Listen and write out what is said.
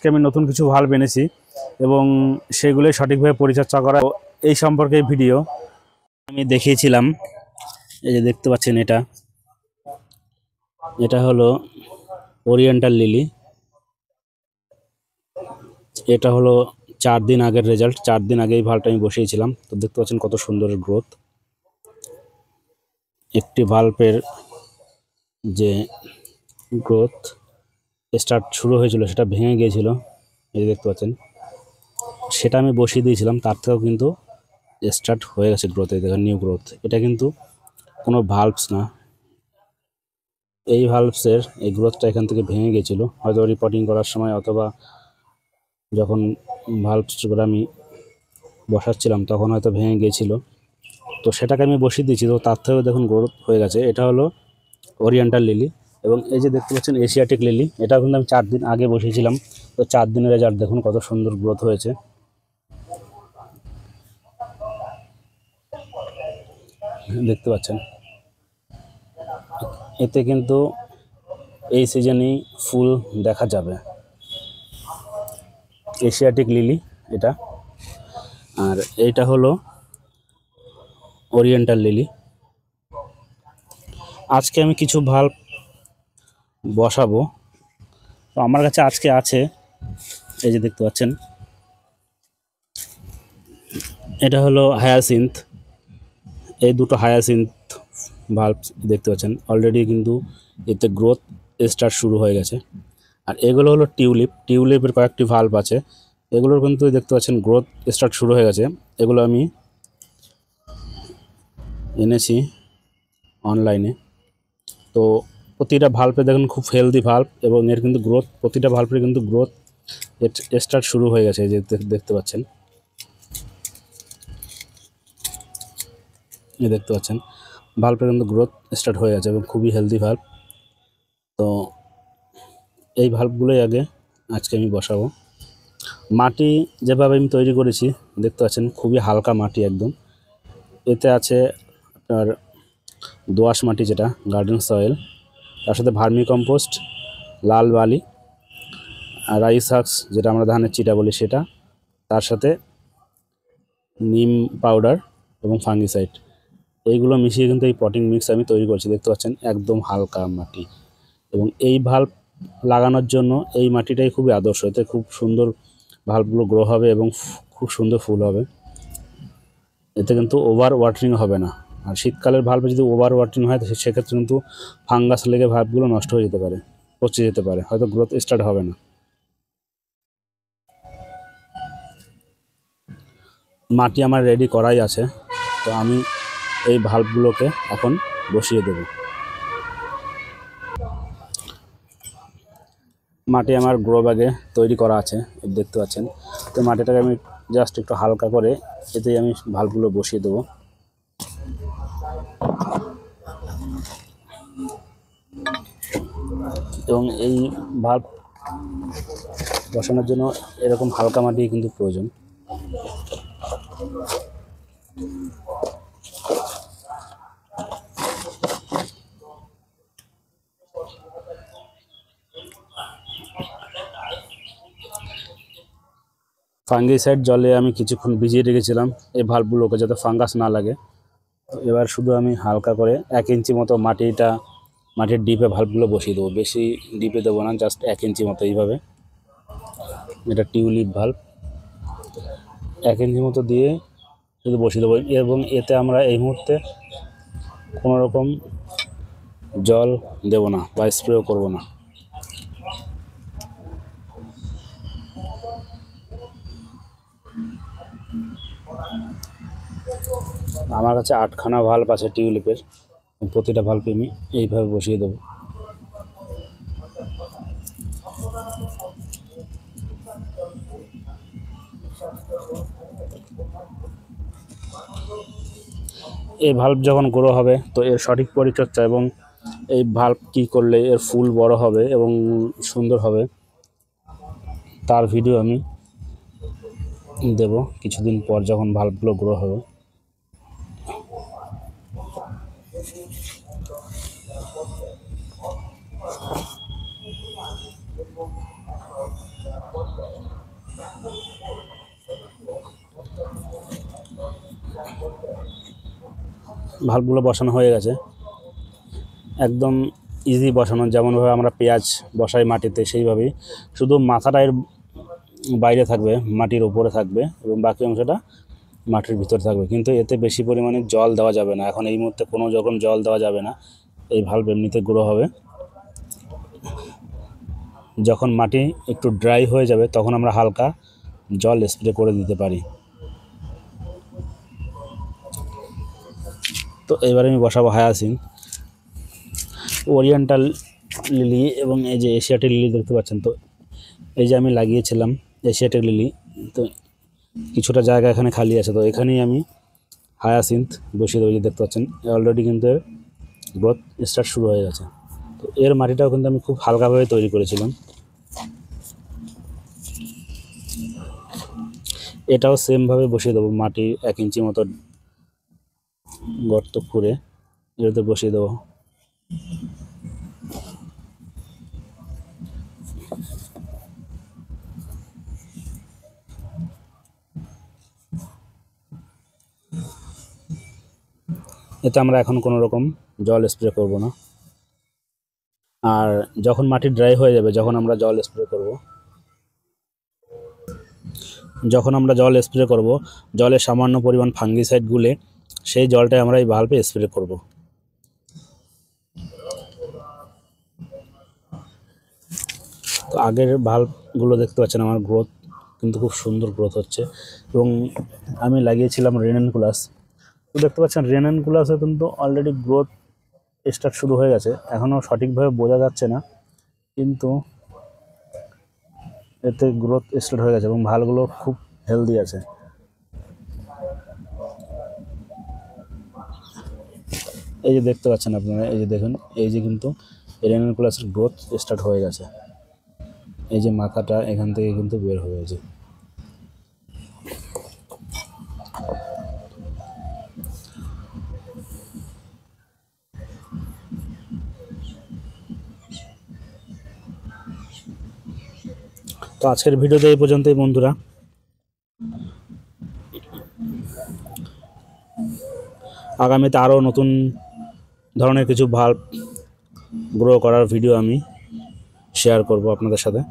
আজকে আমি নতুন কিছু ভাল্ব এনেছি এবং সেগুলোই সঠিকভাবে পরিচর্যা করা, এই সম্পর্কে ভিডিও আমি দেখিয়েছিলাম। এই যে দেখতে পাচ্ছেন, এটা হলো ওরিয়েন্টাল লিলি। এটা হলো 4 দিন আগের রেজাল্ট। 4 দিন আগে এই ভাল্বটা আমি বসিয়েছিলাম। তো দেখতে পাচ্ছেন কত সুন্দর গ্রোথ। একটি ভাল্বের যে গ্রোথ স্টার্ট শুরু হয়েছিল সেটা ভেঙে গিয়েছিল, এই যে দেখতে পাচ্ছেন, সেটা আমি বসিয়ে দিয়েছিলাম। তার থেকেও কিন্তু স্টার্ট হয়ে গেছে গ্রোথ। এই দেখেন নিউ গ্রোথ। এটা কিন্তু কোনো ভাল্বস না, এই ভাল্বসের এই গ্রোথটা এখান থেকে ভেঙে গিয়েছিল, হয়তো রিপোর্টিং করার সময় অথবা যখন ভাল্বসগুলো আমি বসাচ্ছিলাম তখন হয়তো ভেঙে গিয়েছিল। তো সেটাকে আমি বসিয়ে দিয়েছি, তো তার থেকেও দেখুন গ্রোথ হয়ে গেছে। এটা হলো ওরিয়েন্টাল লিলি। এবং এই যে দেখতে পাচ্ছেন এশিয়াটিক লিলি, এটা কিন্তু আমি 4 দিন আগে বসিয়েছিলাম। তো 4 দিনের রেজাল্ট দেখুন কত সুন্দর গ্রোথ হয়েছে। দেখতে পাচ্ছেন, এতে কিন্তু এই সিজনেই ফুল দেখা যাবে। এশিয়াটিক লিলি এটা, আর এইটা হলো ওরিয়েন্টাল লিলি। আজকে আমি কিছু ভাল্ব বসাবো, তো আমার কাছে আজকে আছে, এই যে দেখতে পাচ্ছেন, এটা হলো হায়াসিন্থ। এই দুটো হায়াসিন্থ ভাল্ব দেখতে পাচ্ছেন, অলরেডি কিন্তু এতে গ্রোথ স্টার্ট শুরু হয়ে গেছে। আর এগুলো হলো টিউলিপ। টিউলিপের কয়েকটি ভাল্ব আছে, এগুলোর কিন্তু দেখতে পাচ্ছেন গ্রোথ স্টার্ট শুরু হয়ে গেছে। এগুলো আমি এনেছি অনলাইনে। তো প্রতিটা ভাল্বে দেখুন খুব হেলদি ভাল্ব, এবং এর কিন্তু গ্রোথ, প্রতিটা ভাল্বের কিন্তু গ্রোথ স্টার্ট শুরু হয়ে গেছে, যে দেখতে পাচ্ছেন, এই দেখতে পাচ্ছেন ভাল্বের কিন্তু গ্রোথ স্টার্ট হয়ে গেছে এবং খুবই হেলদি ভাল্ব। তো এই ভাল্বগুলোই আগে আজকে আমি বসাবো। মাটি যেভাবে আমি তৈরি করেছি দেখতে পাচ্ছেন, খুবই হালকা মাটি একদম। এতে আছে আপনার দোআঁশ মাটি, যেটা গার্ডেন সয়েল, তার সাথে ভার্মি কম্পোস্ট, লাল বালি, আর রাইস হাক্স যেটা আমরা ধানের চিটা বলি সেটা, তার সাথে নিম পাউডার এবং ফাঙ্গিসাইড, এইগুলো মিশিয়ে কিন্তু এই পটিং মিক্স আমি তৈরি করছি। দেখতে পাচ্ছেন একদম হালকা মাটি, এবং এই ভাল্ব লাগানোর জন্য এই মাটিটাই খুবই আদর্শ। এতে খুব সুন্দর ভাল্বগুলো গ্রো হবে এবং খুব সুন্দর ফুল হবে। এতে কিন্তু ওভার ওয়াটারিং হবে না। আর শীতকালের ভাল্বে যদি ওভার ওয়াটারিং হয় তো সেক্ষেত্রে কিন্তু ফাঙ্গাস লেগে ভাল্বগুলো নষ্ট হয়ে যেতে পারে, পচে যেতে পারে, হয়তো গ্রোথ স্টার্ট হবে না। মাটি আমার রেডি করাই আছে, তো আমি এই ভাল্বগুলোকে এখন বসিয়ে দেব। মাটি আমার গ্রো ব্যাগে তৈরি করা আছে, দেখতে পাচ্ছেন। তো মাটিটাকে আমি জাস্ট একটু হালকা করে এতেই আমি ভাল্বগুলো বসিয়ে দেবো। এবং এই ভাল্ব বসানোর জন্য এরকম হালকা মাটি কিন্তু প্রয়োজন। ফাঙ্গিসাইড জলে আমি কিছুক্ষণ ভিজিয়ে রেখেছিলাম এই ভাল্বগুলোকে, যাতে ফাঙ্গাস না লাগে। এবার শুধু আমি হালকা করে 1 ইঞ্চি মতো মাটির ডিপে ভাল্বগুলো বসিয়ে দেবো। বেশি ডিপে দেবো না, জাস্ট 1 ইঞ্চি মতো এইভাবে। এটা টিউলিপ ভাল্ব, 1 ইঞ্চি মতো দিয়ে শুধু বসিয়ে দেবো। এবং এতে আমরা এই মুহূর্তে কোনো রকম জল দেব না বা স্প্রেও করব না। আমার কাছে 8খানা ভাল্ব আছে টিউলিপের, প্রতিটা ভাল্বে আমি এইভাবে বসিয়ে দেবো। এই ভাল্ব যখন গ্রো হবে তো এর সঠিক পরিচর্যা এবং এই ভাল্ব কী করলে এর ফুল বড় হবে এবং সুন্দর হবে তার ভিডিও আমি দেব কিছুদিন পর, যখন ভাল্বগুলো গ্রো হবে। ভাল্বগুলো বসানো হয়ে গেছে, একদম ইজি বসানো, যেমনভাবে আমরা পেঁয়াজ বসাই মাটিতে সেইভাবেই, শুধু মাথাটা এর বাইরে থাকবে, মাটির উপরে থাকবে এবং বাকি অংশটা মাটির ভিতরে থাকবে। কিন্তু এতে বেশি পরিমাণে জল দেওয়া যাবে না, এখন এই মুহূর্তে কোনো যখন জল দেওয়া যাবে না, এই ভাল্ব এমনিতে গ্রো হবে। যখন মাটি একটু ড্রাই হয়ে যাবে তখন আমরা হালকা জল স্প্রে করে দিতে পারি। তো এবারে আমি বসাবো হায়াসিন্থ, ওরিয়েন্টাল লিলি এবং এই যে এশিয়াটিক লিলি দেখতে পাচ্ছেন। তো এই যে আমি লাগিয়েছিলাম এশিয়াটিক লিলি, তো কিছুটা জায়গা এখানে খালি আছে, তো এখানেই আমি হায়াসিন্থ বসিয়ে দেবো। যে দেখতে পাচ্ছেন অলরেডি কিন্তু এর গ্রোথ স্টার্ট শুরু হয়ে গেছে। তো এর মাটিটাও কিন্তু আমি খুব হালকাভাবে তৈরি করেছিলাম। এটাও সেমভাবে বসিয়ে দেবো, মাটি 1 ইঞ্চি মতো গর্ত খুঁড়ে এটাতে বসিয়ে দেবো। এতে আমরা এখন কোনো রকম জল স্প্রে করব না। আর যখন মাটি ড্রাই হয়ে যাবে, যখন আমরা জল স্প্রে করব, জলে সামান্য পরিমাণ ফাঙ্গিসাইড গুলে সেই জলটাই আমরা এই ভাল্বে স্প্রে করব। তো আগের ভাল্বগুলো দেখতে পাচ্ছেন আমার গ্রোথ কিন্তু খুব সুন্দর গ্রোথ হচ্ছে। এবং আমি লাগিয়েছিলাম রেনানকুলাস, তো দেখতে পাচ্ছেন রেনানকুলাসে কিন্তু অলরেডি গ্রোথ স্টার্ট শুরু হয়ে গেছে। এখনও সঠিকভাবে বোঝা যাচ্ছে না, কিন্তু এতে গ্রোথ স্টার্ট হয়ে গেছে এবং ভালগুলো খুব হেলদি আছে। এই যে দেখতে পাচ্ছেন আপনারা, এই যে দেখুন, এই যে কিন্তু রেনানকুলাসের গ্রোথ স্টার্ট হয়ে গেছে। এই যে মাথাটা এখান থেকে কিন্তু বের হয়ে গেছে। তো আজকের ভিডিওতে এই পর্যন্তই বন্ধুরা। আগামীতে আরও নতুন ধরনের কিছু ভাল্ব গ্রো করার ভিডিও আমি শেয়ার করব আপনাদের সাথে।